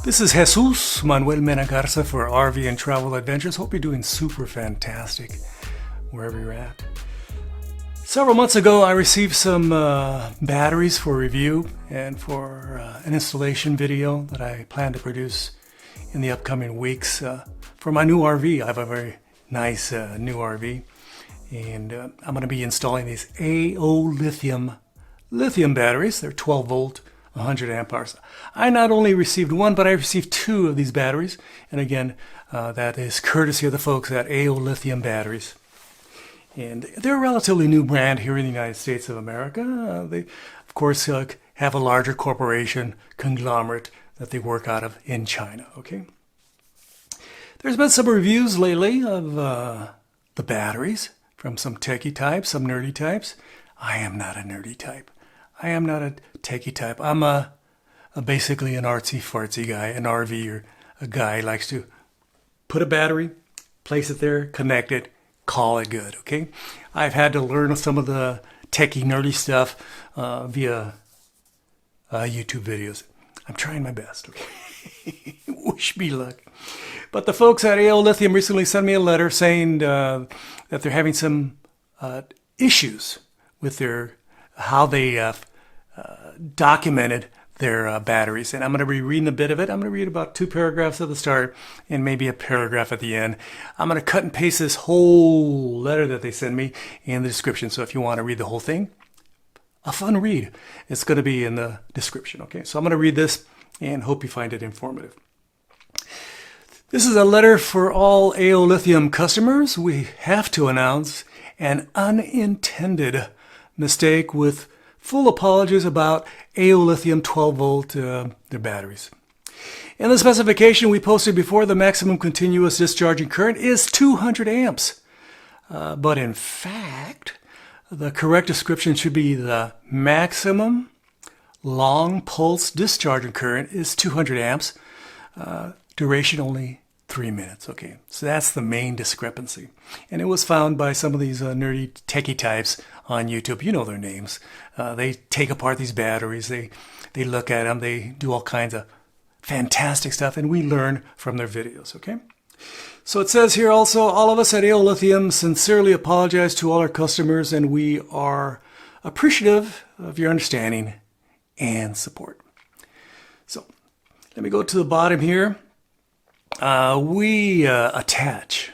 This is Jesus Manuel Mena Garza for RV and Travel Adventures. Hope you're doing super fantastic wherever you're at. Several months ago, I received some batteries for review and for an installation video that I plan to produce in the upcoming weeks for my new RV. I have a very nice new RV, and I'm going to be installing these Aolithium lithium batteries. They're 12 volt, 100 amp hours. I not only received one, but I received two of these batteries. And again, that is courtesy of the folks at Aolithium Batteries. And they're a relatively new brand here in the United States of America. They, of course, have a larger corporation conglomerate that they work out of in China. Okay. There's been some reviews lately of the batteries from some techie types, some nerdy types. I am not a nerdy type. I am not a techie type. I'm basically an artsy-fartsy guy, an RVer, a guy who likes to put a battery, place it there, connect it, call it good, okay? I've had to learn some of the techie, nerdy stuff via YouTube videos. I'm trying my best, okay? Wish me luck. But the folks at Aolithium recently sent me a letter saying that they're having some issues with how they documented their batteries. And I'm going to be reading a bit of it. I'm going to read about 2 paragraphs at the start and maybe a paragraph at the end. I'm going to cut and paste this whole letter that they send me in the description. So if you want to read the whole thing, a fun read, it's going to be in the description. Okay, so I'm going to read this and hope you find it informative. This is a letter for all Aolithium customers. We have to announce an unintended mistake with full apologies about Aolithium 12 volt their batteries. In the specification we posted before, the maximum continuous discharging current is 200 amps. But in fact, the correct description should be the maximum long pulse discharging current is 200 amps. Duration only 3 minutes. Okay, so that's the main discrepancy. And it was found by some of these nerdy techie types on YouTube. You know their names. They take apart these batteries. They look at them. They do all kinds of fantastic stuff, and we learn from their videos, okay? So it says here also, all of us at Aolithium sincerely apologize to all our customers, and we are appreciative of your understanding and support. So let me go to the bottom here. We attach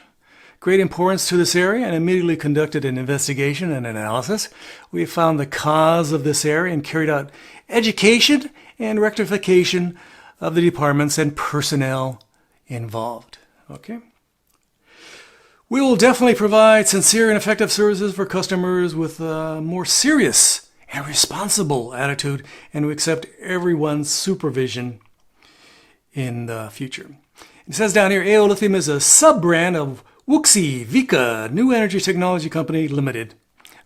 great importance to this area and immediately conducted an investigation and analysis. We found the cause of this area and carried out education and rectification of the departments and personnel involved. Okay. We will definitely provide sincere and effective services for customers with a more serious and responsible attitude, and we accept everyone's supervision in the future. It says down here, Aolithium is a sub-brand of Wuxi Vika New Energy Technology Company Limited.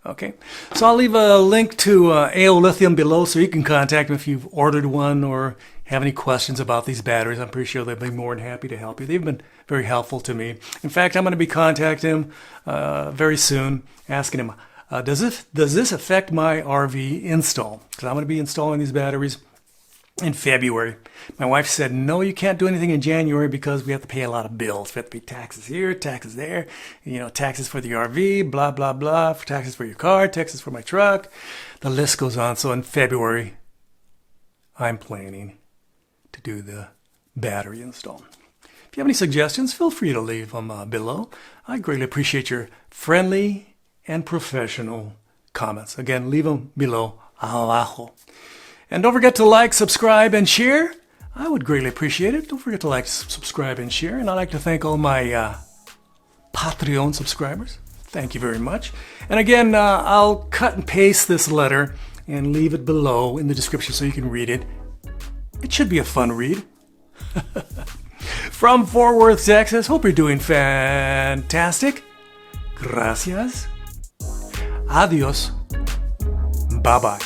Okay, so I'll leave a link to Aolithium below so you can contact them if you've ordered one or have any questions about these batteries. I'm pretty sure they'll be more than happy to help you. They've been very helpful to me. In fact, I'm going to be contacting them very soon, asking them, does this affect my RV install? Because I'm going to be installing these batteries in February. My wife said, no, you can't do anything in January because we have to pay a lot of bills. We have to pay taxes here, taxes there, taxes for the RV, blah, blah, blah, taxes for your car, taxes for my truck. The list goes on. So in February, I'm planning to do the battery install. If you have any suggestions, feel free to leave them below. I greatly appreciate your friendly and professional comments. Again, leave them below, abajo. And don't forget to like, subscribe, and share. I would greatly appreciate it. Don't forget to like, subscribe, and share. And I'd like to thank all my Patreon subscribers. Thank you very much. And again, I'll cut and paste this letter and leave it below in the description so you can read it. It should be a fun read. From Fort Worth, Texas. Hope you're doing fantastic. Gracias. Adios. Bye-bye.